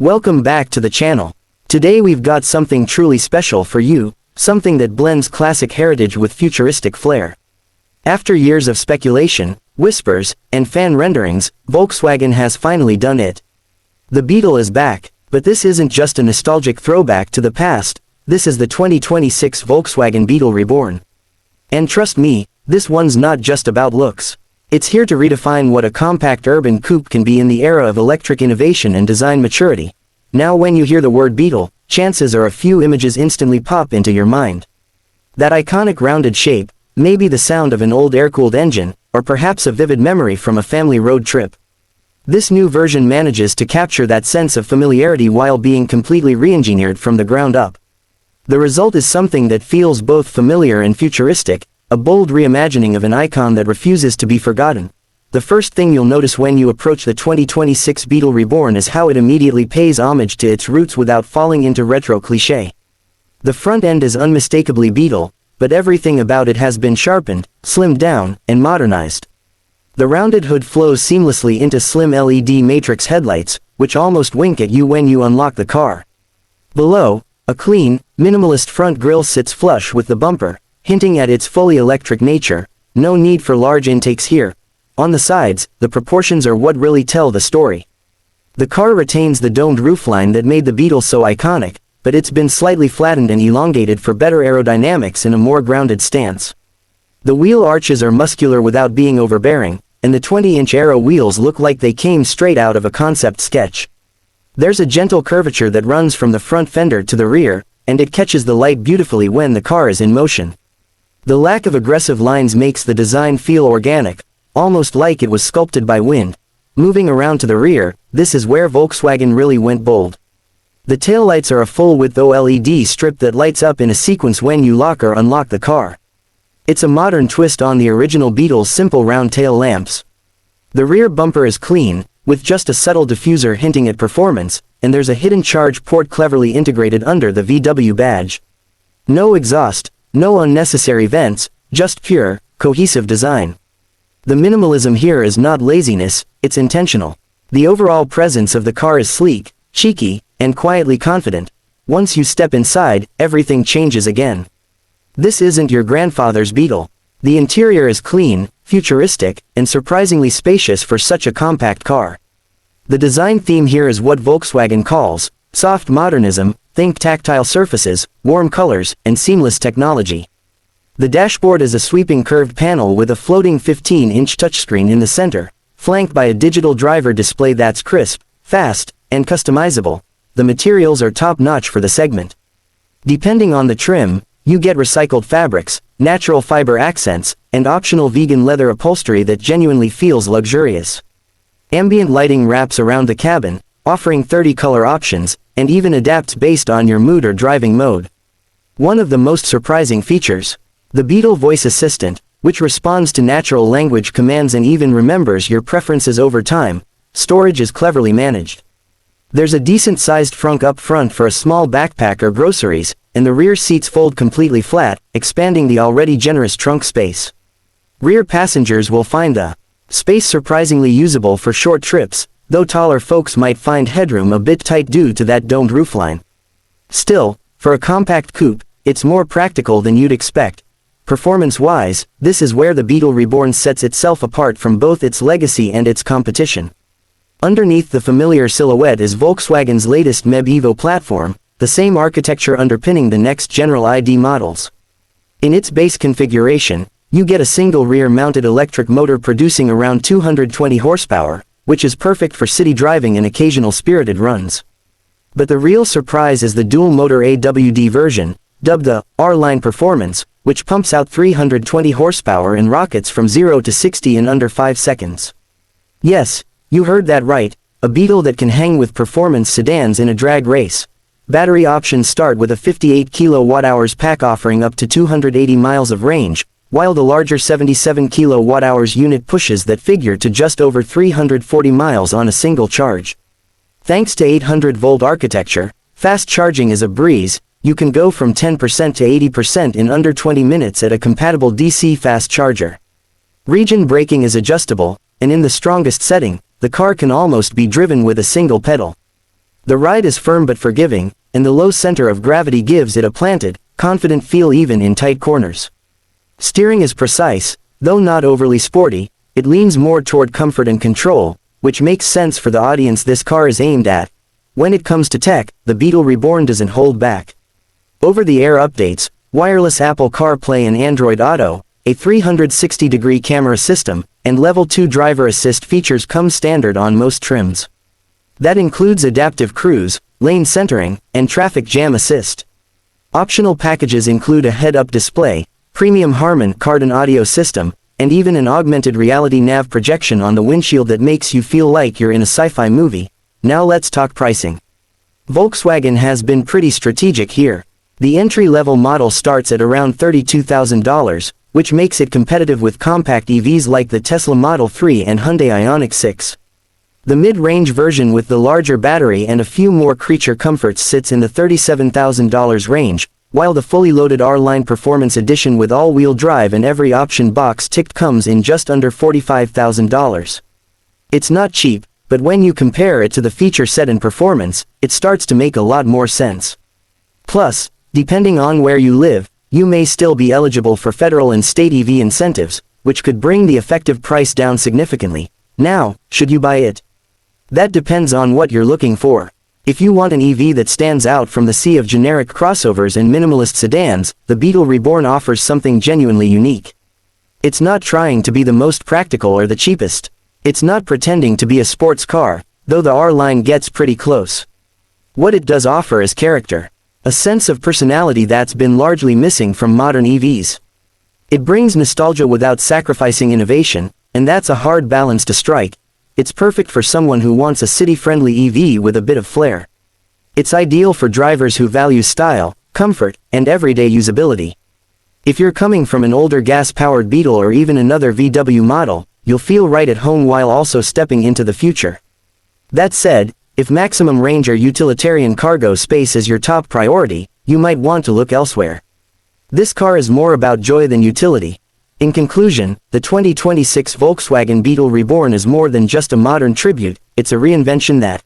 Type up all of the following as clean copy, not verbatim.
Welcome back to the channel. Today we've got something truly special for you, something that blends classic heritage with futuristic flair. After years of speculation, whispers, and fan renderings, Volkswagen has finally done it. The Beetle is back, but this isn't just a nostalgic throwback to the past, this is the 2026 Volkswagen Beetle Reborn. And trust me, this one's not just about looks. It's here to redefine what a compact urban coupe can be in the era of electric innovation and design maturity. Now when you hear the word Beetle, chances are a few images instantly pop into your mind. That iconic rounded shape, maybe the sound of an old air-cooled engine, or perhaps a vivid memory from a family road trip. This new version manages to capture that sense of familiarity while being completely re-engineered from the ground up. The result is something that feels both familiar and futuristic, a bold reimagining of an icon that refuses to be forgotten. The first thing you'll notice when you approach the 2026 Beetle Reborn is how it immediately pays homage to its roots without falling into retro cliché. The front end is unmistakably Beetle, but everything about it has been sharpened, slimmed down, and modernized. The rounded hood flows seamlessly into slim LED matrix headlights, which almost wink at you when you unlock the car. Below, a clean, minimalist front grille sits flush with the bumper, hinting at its fully electric nature. No need for large intakes here. On the sides, the proportions are what really tell the story. The car retains the domed roofline that made the Beetle so iconic, but it's been slightly flattened and elongated for better aerodynamics in a more grounded stance. The wheel arches are muscular without being overbearing, and the 20-inch aero wheels look like they came straight out of a concept sketch. There's a gentle curvature that runs from the front fender to the rear, and it catches the light beautifully when the car is in motion. The lack of aggressive lines makes the design feel organic, almost like it was sculpted by wind. Moving around to the rear, this is where Volkswagen really went bold. The taillights are a full-width OLED strip that lights up in a sequence when you lock or unlock the car. It's a modern twist on the original Beetle's simple round tail lamps. The rear bumper is clean, with just a subtle diffuser hinting at performance, and there's a hidden charge port cleverly integrated under the VW badge. No exhaust, no unnecessary vents, just pure, cohesive design. The minimalism here is not laziness, it's intentional. The overall presence of the car is sleek, cheeky, and quietly confident. Once you step inside, everything changes again. This isn't your grandfather's Beetle. The interior is clean, futuristic, and surprisingly spacious for such a compact car. The design theme here is what Volkswagen calls soft modernism. Think tactile surfaces, warm colors, and seamless technology. The dashboard is a sweeping curved panel with a floating 15-inch touchscreen in the center, flanked by a digital driver display that's crisp, fast, and customizable. The materials are top-notch for the segment. Depending on the trim, you get recycled fabrics, natural fiber accents, and optional vegan leather upholstery that genuinely feels luxurious. Ambient lighting wraps around the cabin, offering 30 color options, and even adapts based on your mood or driving mode. One of the most surprising features, the Beetle voice assistant, which responds to natural language commands and even remembers your preferences over time. Storage is cleverly managed. There's a decent-sized trunk up front for a small backpack or groceries, and the rear seats fold completely flat, expanding the already generous trunk space. Rear passengers will find the space surprisingly usable for short trips, though taller folks might find headroom a bit tight due to that domed roofline. Still, for a compact coupe, it's more practical than you'd expect. Performance-wise, this is where the Beetle Reborn sets itself apart from both its legacy and its competition. Underneath the familiar silhouette is Volkswagen's latest MEB Evo platform, the same architecture underpinning the next General ID models. In its base configuration, you get a single rear-mounted electric motor producing around 220 horsepower, which is perfect for city driving and occasional spirited runs. But the real surprise is the dual-motor AWD version, dubbed the R-Line Performance, which pumps out 320 horsepower and rockets from 0 to 60 in under 5 seconds. Yes, you heard that right, a Beetle that can hang with performance sedans in a drag race. Battery options start with a 58 kWh pack offering up to 280 miles of range, while the larger 77 kWh unit pushes that figure to just over 340 miles on a single charge. Thanks to 800-volt architecture, fast charging is a breeze. You can go from 10% to 80% in under 20 minutes at a compatible DC fast charger. Region braking is adjustable, and in the strongest setting, the car can almost be driven with a single pedal. The ride is firm but forgiving, and the low center of gravity gives it a planted, confident feel even in tight corners. Steering is precise, though not overly sporty. It leans more toward comfort and control, which makes sense for the audience this car is aimed at. When it comes to tech, the Beetle Reborn doesn't hold back. Over-the-air updates, wireless Apple CarPlay and Android Auto, a 360-degree camera system, and Level 2 driver assist features come standard on most trims. That includes adaptive cruise, lane centering, and traffic jam assist. Optional packages include a head-up display, premium Harman Kardon audio system, and even an augmented reality nav projection on the windshield that makes you feel like you're in a sci-fi movie. Now let's talk pricing. Volkswagen has been pretty strategic here. The entry-level model starts at around $32,000, which makes it competitive with compact EVs like the Tesla Model 3 and Hyundai Ioniq 6. The mid-range version with the larger battery and a few more creature comforts sits in the $37,000 range, while the fully loaded R-Line Performance Edition with all-wheel drive and every option box ticked comes in just under $45,000. It's not cheap, but when you compare it to the feature set and performance, it starts to make a lot more sense. Plus, depending on where you live, you may still be eligible for federal and state EV incentives, which could bring the effective price down significantly. Now, should you buy it? That depends on what you're looking for. If you want an EV that stands out from the sea of generic crossovers and minimalist sedans, the Beetle Reborn offers something genuinely unique. It's not trying to be the most practical or the cheapest. It's not pretending to be a sports car, though the R-Line gets pretty close. What it does offer is character. A sense of personality that's been largely missing from modern EVs. It brings nostalgia without sacrificing innovation, and that's a hard balance to strike. It's perfect for someone who wants a city-friendly EV with a bit of flair. It's ideal for drivers who value style, comfort, and everyday usability. If you're coming from an older gas-powered Beetle or even another VW model, you'll feel right at home while also stepping into the future. That said, if maximum range or utilitarian cargo space is your top priority, you might want to look elsewhere. This car is more about joy than utility. In conclusion, the 2026 Volkswagen Beetle Reborn is more than just a modern tribute, it's a reinvention that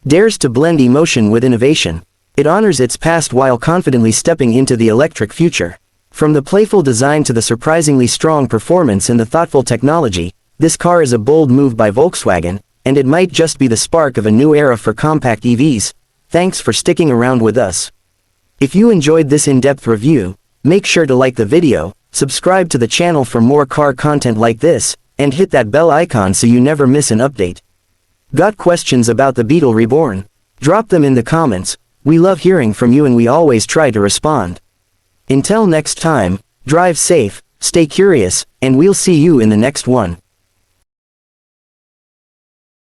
dares to blend emotion with innovation. It honors its past while confidently stepping into the electric future. From the playful design to the surprisingly strong performance and the thoughtful technology, this car is a bold move by Volkswagen, and it might just be the spark of a new era for compact EVs. Thanks for sticking around with us. If you enjoyed this in-depth review, make sure to like the video, subscribe to the channel for more car content like this, and hit that bell icon so you never miss an update. Got questions about the Beetle Reborn? Drop them in the comments. We love hearing from you and we always try to respond. Until next time, drive safe, stay curious, and we'll see you in the next one.